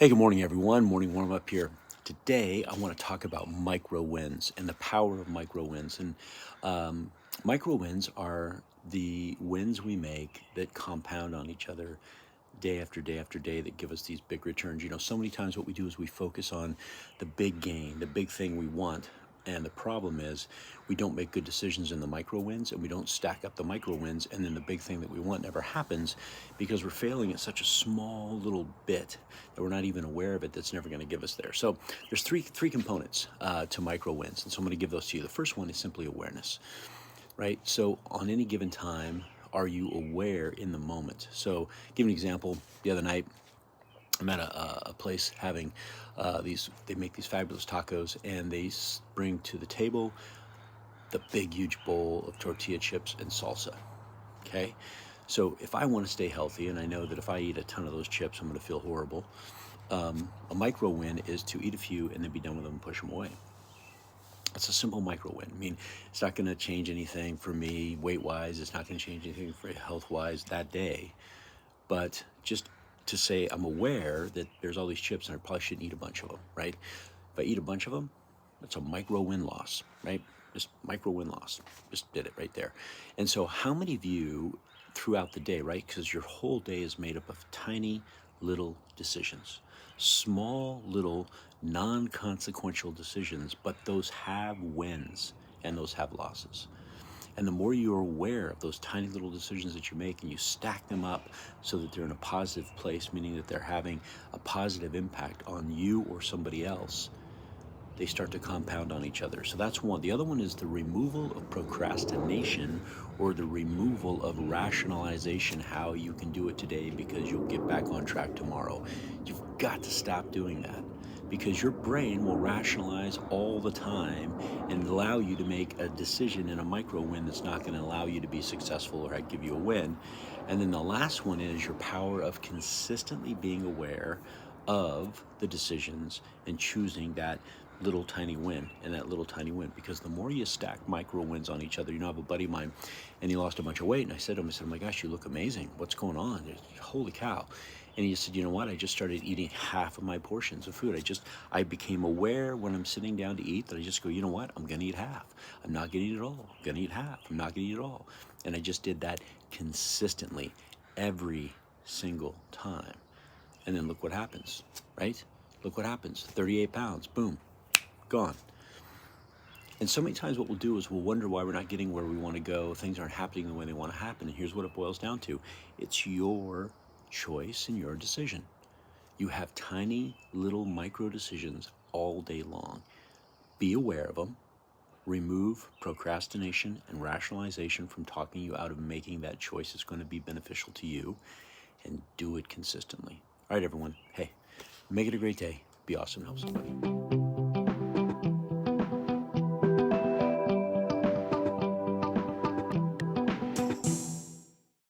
Hey, good morning, everyone. Morning warm up here. Today, I want to talk about micro wins and the power of micro wins. And micro wins are the wins we make that compound on each other day after day after day that give us these big returns. You know, so many times what we do is we focus on the big gain, the big thing we want. And the problem is we don't make good decisions in the micro wins and we don't stack up the micro wins. And then the big thing that we want never happens because we're failing at such a small little bit that we're not even aware of it that's never going to give us there. So there's three components to micro wins. And so I'm going to give those to you. The first one is simply awareness, right? So on any given time, are you aware in the moment? So give an example. The other night, I'm at a place having they make these fabulous tacos, and they bring to the table the big, huge bowl of tortilla chips and salsa. Okay? So if I want to stay healthy, and I know that if I eat a ton of those chips, I'm going to feel horrible, a micro win is to eat a few and then be done with them and push them away. It's a simple micro win. I mean, it's not going to change anything for me weight-wise. It's not going to change anything for health-wise that day. But just to say I'm aware that there's all these chips and I probably shouldn't eat a bunch of them, right? If I eat a bunch of them, that's a micro win loss, right? Just micro win loss. Just did it right there. And so how many of you throughout the day, right? Because your whole day is made up of tiny little decisions, small little non-consequential decisions, but those have wins and those have losses. And the more you're aware of those tiny little decisions that you make and you stack them up so that they're in a positive place, meaning that they're having a positive impact on you or somebody else, they start to compound on each other. So that's one. The other one is the removal of procrastination, or the removal of rationalization, how you can do it today because you'll get back on track tomorrow. You've got to stop doing that, because your brain will rationalize all the time and allow you to make a decision in a micro win that's not going to allow you to be successful or give you a win. And then the last one is your power of consistently being aware of the decisions and choosing that little tiny win and that little tiny win. Because the more you stack micro wins on each other, I have a buddy of mine and he lost a bunch of weight, and I said to him, oh my gosh, you look amazing. What's going on? Holy cow. And he said, you know what? I just started eating half of my portions of food. I became aware when I'm sitting down to eat that I just go, you know what? I'm going to eat half. I'm not going to eat it all. I'm going to eat half. I'm not going to eat it all. And I just did that consistently every single time. And then look what happens, right? Look what happens. 38 pounds, boom, gone. And so many times what we'll do is we'll wonder why we're not getting where we want to go. Things aren't happening the way they want to happen. And here's what it boils down to. It's your choice and your decision. You have tiny little micro decisions all day long. Be aware of them. Remove procrastination and rationalization from talking you out of making that choice that's going to be beneficial to you, and do it consistently. All right, everyone. Hey, make it a great day. Be awesome. Help somebody.